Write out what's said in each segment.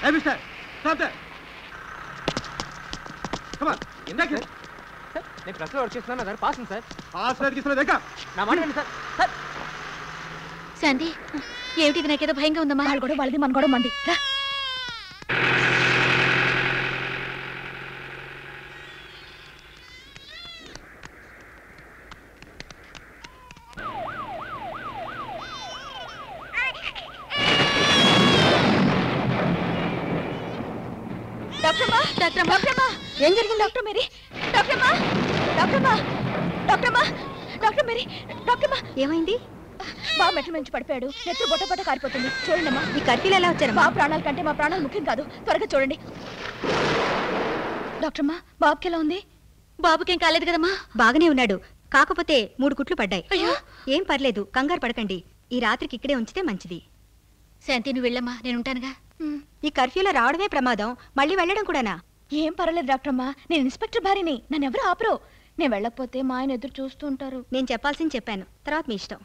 Hey, mister, stop there. Come on, back here. నేను ప్రెస్లో work చేస్తున్నాను సార్. పాస్ ఉంది సార్. పాస్ లేదు గిస్ లేదు ఎక్క. నా మాట వినండి సార్. సార్ శాంతి, ఏమిటి నాకేదో భయంగా ఉందమ్మా. వాళ్ళు కూడా వాళ్ళది మన కూడా మంది. రా. ఏం జరిగింది డాక్టర్ మేరీ? డాక్టర్ మేరీ, ఏమైంది? బాబు మెట్ల నుంచి పడిపోయాడు. నెత్తురు బొట్ట కారిపోతుంది. చూడండమ్మా. ఈ కర్ఫ్యూలు ఎలా వచ్చారు? బాబు ప్రాణాల కంటే మా ప్రాణాలు ముఖ్యం కాదు. త్వరగా చూడండి. డాక్టర్మా, బాబుకి ఎలా ఉంది? బాబుకేం కాలేదు కదమ్మా. బాగానే ఉన్నాడు. కాకపోతే 3 కుట్లు పడ్డాయి. అయ్యో, ఏం పర్లేదు, కంగారు పడకండి. ఈ రాత్రికి ఇక్కడే ఉంచితే మంచిది. శాంతి, నువ్వు వెళ్ళమ్మా, నేనుంటానుగా. ఈ కర్ఫ్యూలో రావడమే ప్రమాదం, మళ్ళీ వెళ్ళడం కూడానా? ఏం పర్వాలేదు డాక్టర్మా. నేను ఇన్స్పెక్టర్ భార్యని. నన్ను ఎవరు ఆపరు. నేను వెళ్ళకపోతే మా ఆయన ఎదురు చూస్తూ ఉంటారు. నేను చెప్పాల్సింది చెప్పాను, తర్వాత మీ ఇష్టం.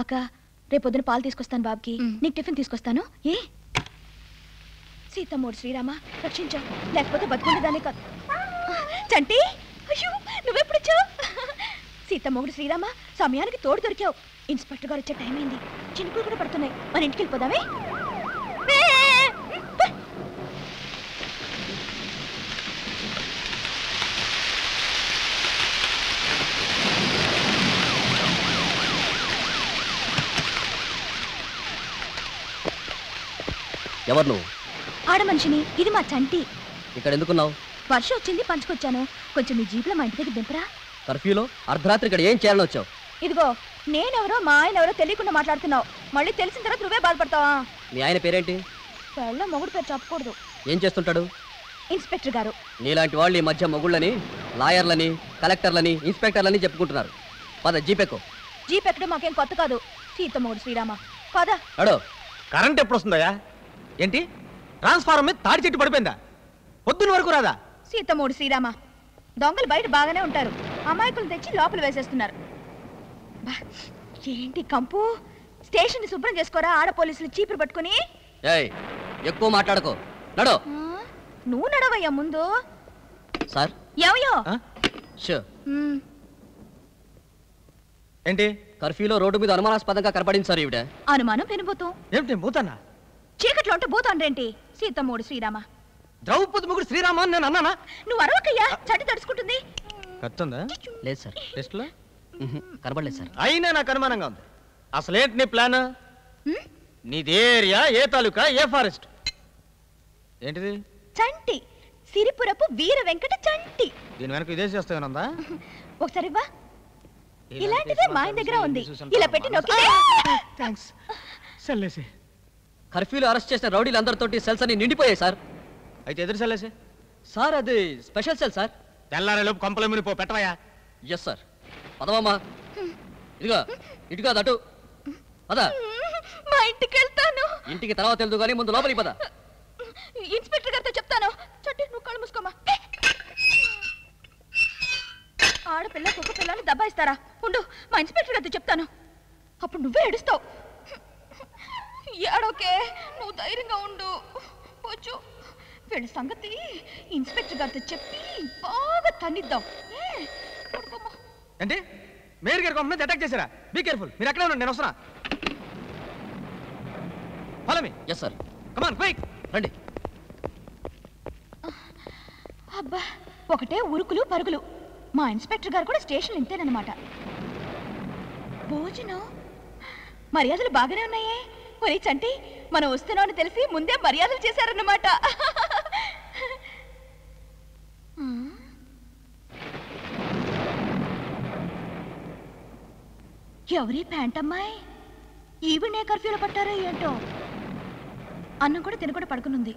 అక్క, రేపొద్దున పాలు తీసుకొస్తాను బాబుకి. నీకు టిఫిన్ తీసుకొస్తాను. ఏ సీతమ్మోడు శ్రీరామ రక్షించా, లేకపోతే బతుకుండేదానే కాదు. చంటి, అయ్యో నువ్వెప్పుడు వచ్చావు? సీతమ్మోడు శ్రీరామ, సమయానికి తోడు దొరికావు. ఇన్స్పెక్టర్ గారు వచ్చే టైం అయింది. చినుకులు కూడా పడుతున్నాయి. మన ఇంటికి వెళ్ళిపోదామే. ఎవరు నువ్వు? ఆడ మనిషిని. ఇది మా చంటి. ఇక్కడ ఎందుకున్నావు? వర్షం వచ్చింది, పంచుకొచ్చాను. కొంచెం మీ జీపులో మా ఇంటి దగ్గర దింపరా. కర్ఫ్యూలో అర్ధరాత్రి ఇక్కడ ఏం చేయాలని వచ్చావు? ఇదిగో, నేనెవరో మా ఆయన ఎవరో తెలియకుండా మాట్లాడుతున్నావు. మళ్ళీ తెలిసిన తర్వాత నువ్వే బాధపడతావా? మీ ఆయన పేరేంటి? పెళ్ళ మొగుడు పేరు చెప్పకూడదు. ఏం చేస్తుంటాడు? ఇన్స్పెక్టర్ గారు. నీలాంటి వాళ్ళు ఈ మధ్య మొగుళ్ళని, లాయర్లని, కలెక్టర్లని, ఇన్స్పెక్టర్లని చెప్పుకుంటున్నారు. పద జీపెక్కు. జీప్ ఎక్కడం మాకేం కొత్త కాదు. సీతమ్మోడు శ్రీరామ పద. అడో, కరెంట్ ఎప్పుడు వస్తుందయ్యా? ఏంటి ట్రాన్స్ఫార్మర్ మీద తాడి చెట్టు పడిపోయిందా? పొద్దున్న వరకు రాదా? సీతమ్మోడు శ్రీరామ, దొంగలు బయట బాగానే ఉంటారు. అమాయకులు తెచ్చి లోపల వేసేస్తున్నారు. ఏంటి కంపు? స్టేషన్ శుభ్రం చేసుకోరా ఆడ పోలీసులు చీపురు పట్టుకుని. ఏయ్, ఎక్కువ మాట్లాడుకో, నడో. నువ్వు నడవయ్యా ముందు. సార్ ఏమయ్యో? ఏంటి కర్ఫ్యూలో రోడ్డు మీద అనుమానాస్పదంగా కనపడింది సార్ ఈవిడ. అనుమానం పెనుబోతు. ఏమిటి మూతన్నా? చీకట్లో ఉంటే పోతాండ్రేంటి? సీతమ్మోడు శ్రీరామ. ద్రౌపది ముగ్గురు శ్రీరామ అని నేను అన్నానా? నువ్వు అరవకయ్యా, చట్టి తడుచుకుంటుంది. కత్తుందా? లేదు సార్. టెస్ట్లో కనపడలేదు సార్. అయినా నాకు అనుమానంగా ఉంది. అసలేంటి నీ ప్లాన్? నీది ఏరియా, ఏ తాలూకా, ఏ ఫారెస్ట్? ఏంటిది? చంటి, సిరిపురపు వీర వెంకట చంటి. దీని వెనక విదేశీ వస్తాయనుందా? ఒకసారి ఇవ్వా. ఇలాంటిదే మా ఆయన దగ్గర ఉంది. ఇలా పెట్టి నొక్కి. థాంక్స్. సెల్లేసి. కర్ఫ్యూలో అరెస్ట్ చేసిన రౌడీలందరితోటి సెల్స్ అని నిండిపోయాయి సార్. అయితే ఎదురు సెల్లేసి. సార్ అది స్పెషల్ సెల్ సార్. తెల్లారే లోపు కొంపల మునిపో పెట్టవయ్యా. Yes sir. పదవమ్మా. ఇదిగా ఇటుగా అటు పద. మా ఇంటికి వెళ్తాను. ఇంటికి తర్వాత వెళ్దు కానీ ముందు లోపలికి పద. ఇన్స్పెక్టర్ గారితో చెప్తాను. చట్టి, నువ్వు కళ్ళు మూసుకోమా. ఆడపిల్ల కుక్క పిల్లని దబ్బాయిస్తారా? ఉండు, మా ఇన్స్పెక్టర్ గారితో చెప్తాను. అప్పుడు నువ్వే ఏడుస్తావు. ఏడోకే, నువ్వు ధైర్యంగా ఉండు. వచ్చు, వీళ్ళ సంగతి ఇన్స్పెక్టర్ గారితో చెప్పి బాగా తన్నిద్దాం. ఏంటి మేయర్ గారి కొంప మీద అటాక్ చేశారా? Be careful. మీరు ఎక్కడ ఉండండి, నేను వస్తున్నా. Follow me. Yes sir. Come on quick. రండి. అబ్బా, ఒకటే ఉరుకులు పరుగులు. మా ఇన్స్పెక్టర్ గారు కూడా స్టేషన్ ఇంతేనమాట. భోజనం మర్యాదలు బాగానే ఉన్నాయే. ఒరే చంటి, మనం వస్తున్నామని తెలిసి ముందే మర్యాదలు చేశారన్నమాట. ఎవరి ప్యాంటమ్మాయి? ఈవిడే కర్ఫ్యూలో పట్టారో ఏంటో. అన్నం కూడా తినకుండా పడుకునుంది.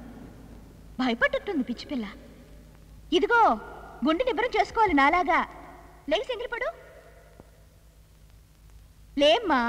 భయపడ్డట్టుంది పిచ్చి పిల్ల. ఇదిగో, గుండె నిబ్బరం చేసుకోవాలి నాలాగా. లేచి ఎంగిలిపడు. లేమ్మా.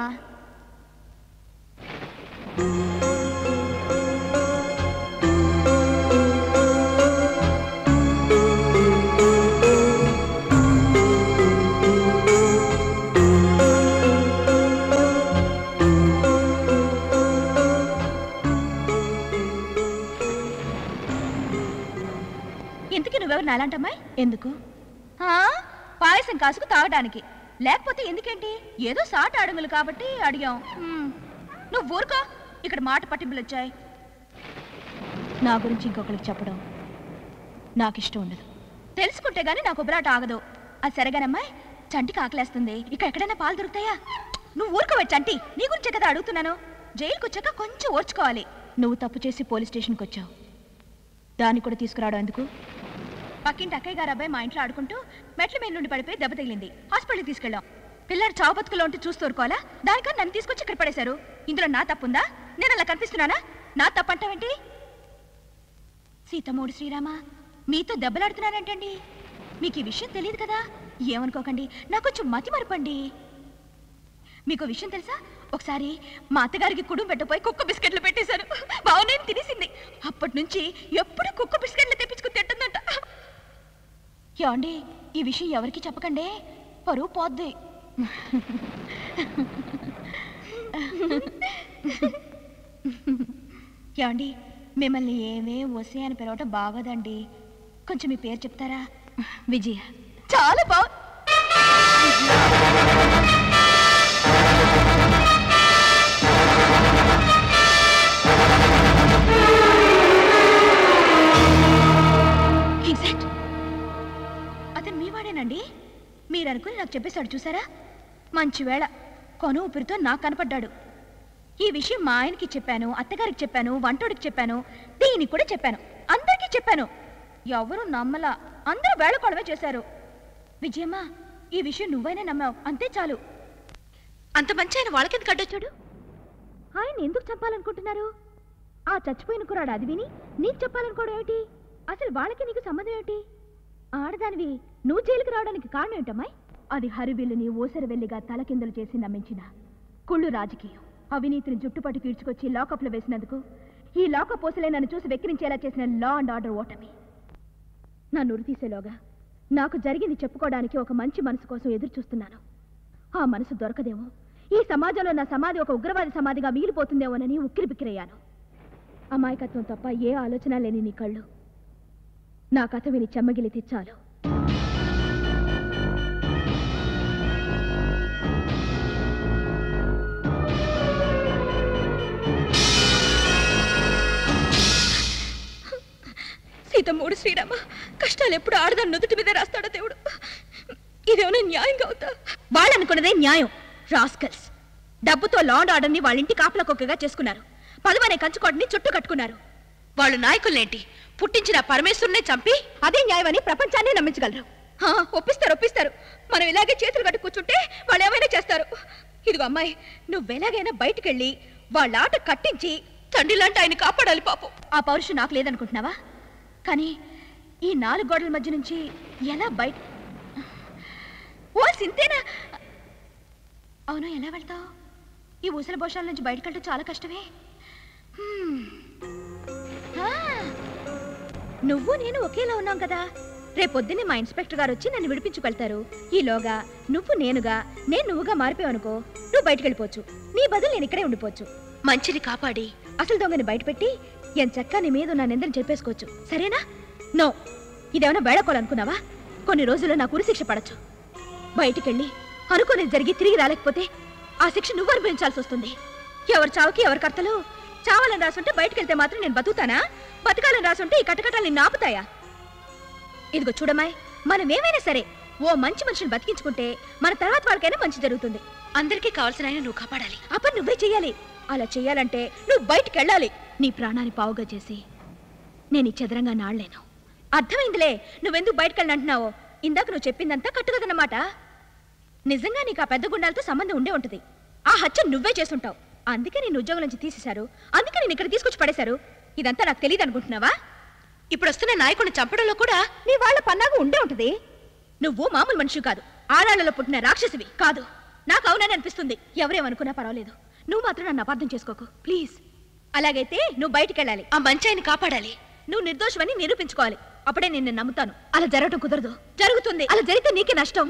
నువ్వెవరు నాలంటమ్మాయి? ఎందుకు? పాయసం కాసుకు తాగడానికి, లేకపోతే ఎందుకేంటి? ఏదో సాట అడుగులు కాబట్టి అడిగాం. నువ్వు ఊరుకో, ఇక్కడ మాట పట్టింపులు వచ్చాయి. నా గురించి ఇంకొకరికి చెప్పడం నాకు ఇష్టం ఉండదు. తెలుసుకుంటే గానీ నాకు ఉబరాట ఆగదు. అది సరేగానమ్మాయి, చంటికి ఆకలేస్తుంది. ఇక్కడ ఎక్కడైనా పాలు దొరుకుతాయా? నువ్వు ఊరుకోవచ్చు చంటి, నీ గురించే కదా అడుగుతున్నాను. జైలుకి వచ్చాక కొంచెం ఓర్చుకోవాలి. నువ్వు తప్పు చేసి పోలీస్ స్టేషన్కి వచ్చావు, దాన్ని కూడా తీసుకురావడం ఎందుకు? పక్కింటి అక్కయ్య గారు అబ్బాయి మా ఇంట్లో ఆడుకుంటూ మెట్ల మీద నుండి పడిపోయి దెబ్బ తగిలింది. హాస్పిటల్కి తీసుకెళ్ళాం. పిల్లలు చావు బతుకులో ఉంటే చూస్తూ ఊరుకోవాలా? దానికన్నా నన్ను తీసుకొచ్చి ఇక్కడ పడేశారు. ఇందులో నా తప్పుందా? నేను అలా కనిపిస్తున్నానా? నా తప్పు అంటావేంటి? సీతమ్మోడు శ్రీరామ, మీతో దెబ్బలాడుతున్నానంటండి. మీకు ఈ విషయం తెలియదు కదా, ఏమనుకోకండి. నాకు కొంచెం మతి మరపండి. మీకు విషయం తెలుసా? ఒకసారి మా అత్తగారికి కుడుం పెట్టపోయి కుక్క బిస్కెట్లు పెట్టేశారు. బాగున్నాయని తినేసింది. అప్పటి నుంచి ఎప్పుడు కుక్క బిస్కెట్లు తెప్పించుకుని తింటుందంట. ఏమండి, ఈ విషయం ఎవరికి చెప్పకండి, పరువు పోద్ది. ఏమండి, మిమ్మల్ని ఏమే వసే అని పిలవటం బాగోదండి. కొంచెం మీ పేరు చెప్తారా? విజయ. చాలా బాగు. అతను మీ వాడేనండి? మీరు అనుకుని నాకు చెప్పేశాడు చూసారా? మంచి వేళ కొను ఊపిరితో నాకు కనపడ్డాడు. ఈ విషయం మా ఆయనకి చెప్పాను, అత్తగారికి చెప్పాను, వంటోడికి చెప్పాను, దీనికి కూడా చెప్పాను, అందరికీ చెప్పాను. ఎవరు నమ్మలా, అందరూ వేళకోడమే చేశారు. విజయమ్మ, ఈ విషయం నువ్వైనా నమ్మావు, అంతే చాలు. అంత మంచి ఆయన వాళ్ళకెందుకు అడ్డొచ్చాడు? ఆయన ఎందుకు చెప్పాలనుకుంటున్నారు? ఆ చచ్చిపోయిన కురాడు అది విని నీకు చెప్పాలనుకోవడం ఏమిటి? అసలు వాళ్ళకి నీకు సంబంధం ఏమిటి? ఆడదానివి నువ్వు జైలుకి రావడానికి కారణం ఏంటమ్మాయి? అది హరివిల్లుని ఊసరవెల్లిగా తలకిందలు చేసి నమ్మించిన కుళ్ళు రాజకీయం. అవినీతిని జుట్టుపట్టు కీడ్చుకొచ్చి లాకప్లో వేసినందుకు ఈ లాకప్ పోసలే నన్ను చూసి వెక్కిరించేలా చేసిన లా అండ్ ఆర్డర్ ఓటమి. నన్ను ఉరితీసేలోగా నాకు జరిగింది చెప్పుకోవడానికి ఒక మంచి మనసు కోసం ఎదురు చూస్తున్నాను. ఆ మనసు దొరకదేమో, ఈ సమాజంలో నా సమాధి ఒక ఉగ్రవాది సమాధిగా మిగిలిపోతుందేమోనని ఉక్కిరిబిక్కిరయ్యాను. అమాయకత్వం తప్ప ఏ ఆలోచన లేని నీ కళ్ళు నా కథ విని చెమ్మగిలి తెచ్చాలు. సీతమ్మోడు శ్రీరామ, కష్టాలు ఎప్పుడు ఆడదాన్ని నుదుటి మీద రాస్తాడో దేవుడు. ఇదేమైనా న్యాయంగా అవుతా? వాళ్ళనుకున్నదే న్యాయం. రాస్కల్స్ డబ్బుతో లా అండ్ ఆర్డర్ని వాళ్ళ ఇంటి కాపలా కుక్కగా చేసుకున్నారు. పలువనే కంచుకోటని చుట్టూ కట్టుకున్నారు. వాళ్ళు నాయకులేంటి పుట్టించిన పరమేశ్వరునే చంపి అదే న్యాయమని ప్రపంచాన్ని నమ్మించగలరు. ఒప్పిస్తారు. మనం ఇలాగే చేతులు కట్టు కూర్చుంటే వాళ్ళు ఏమైనా చేస్తారు. ఇదిగో అమ్మాయి, నువ్వెలాగైనా బయటకెళ్ళి వాళ్ళ ఆట కట్టించి తండ్రిలాంటి ఆయన కాపాడాలి. పాపం ఆ పౌరుషం నాకు లేదనుకుంటున్నావా? కానీ ఈ 4 గోడల మధ్య నుంచి ఎలా బయట? ఓ సింతేనా? అవును, ఎలా వెళ్తావు? ఈ ఊసల భోషాల నుంచి బయటకెళ్ళటం చాలా కష్టమే. నువ్వు నేను ఒకేలా ఉన్నాం కదా. రేపొద్దునే మా ఇన్స్పెక్టర్ గారు వచ్చి నన్ను విడిపించుకెళ్తారు. ఈలోగా నువ్వు నేనుగా, నేను నువ్వుగా మారిపోయావనుకో, నువ్వు బయటకెళ్ళిపోవచ్చు. నీ బదులు నేను ఇక్కడే ఉండిపోవచ్చు. మంచిని కాపాడి అసలు దొంగని బయటపెట్టి ఎంచక్కా నీ మీద నా నిందని చెప్పేసుకోవచ్చు. సరేనా? నో, ఇదేమైనా బయటకోవాలనుకున్నావా? కొన్ని రోజుల్లో నాకు ఉరిశిక్ష పడచ్చు. బయటికెళ్ళి అనుకోనేది జరిగి తిరిగి రాలేకపోతే ఆ శిక్ష నువ్వు అనుభవించాల్సి వస్తుంది. ఎవరి చావుకి ఎవరి కర్తలు. చావాలని రాసుంటే బయటకెళ్తే మాత్రం నేను బతుకుతానా? బతకాలని రాసుంటే ఈ కటకటాలు నిన్ను ఆపుతాయా? ఇదిగో చూడమాయ్, మనం ఏమైనా సరే ఓ మంచి మనిషిని బతికించుకుంటే మన తర్వాత వాళ్ళకైనా మంచి జరుగుతుంది. అందరికీ కావాల్సిన ఆయన నువ్వు కాపాడాలి. ఆ పని నువ్వే చెయ్యాలి. అలా చెయ్యాలంటే నువ్వు బయటకెళ్ళాలి. నీ ప్రాణాన్ని పావుగా చేసి నేను ఈ చదరంగా నాడలేను. అర్థమైందిలే నువ్వెందుకు బయటకెళ్ళంటున్నావో. ఇందాక నువ్వు చెప్పిందంతా కట్టుకదన్నమాట. నిజంగా నీకు ఆ పెద్ద గుండాలతో సంబంధం ఉండే ఉంటుంది. ఆ హత్య నువ్వే చేసుంటావు. అందుకే నేను ఉద్యోగం నుంచి తీసేశారు. అందుకే నేను ఇక్కడ తీసుకొచ్చి పడేశారు. ఇదంతా నాకు తెలియదు అనుకుంటున్నావా? ఇప్పుడు వస్తున్న నాయకుడిని చంపడంలో కూడా నీ వాళ్ళ పన్నాగా ఉండే ఉంటుంది. నువ్వు మామూలు మనిషి కాదు, ఆడాళ్ళలో పుట్టిన రాక్షసివి కాదు. నాకు అవునని అనిపిస్తుంది. ఎవరేమనుకున్నా పర్వాలేదు, నువ్వు మాత్రం నన్ను అపార్థం చేసుకోకు ప్లీజ్. అలాగైతే నువ్వు బయటికెళ్ళాలి, ఆ మంచి ఆయన్ని కాపాడాలి. నువ్వు నిర్దోషమని నిరూపించుకోవాలి. అప్పుడే నేను నమ్ముతాను. అలా జరగటం కుదరదు. జరుగుతుంది. అలా జరిగితే నీకే నష్టం.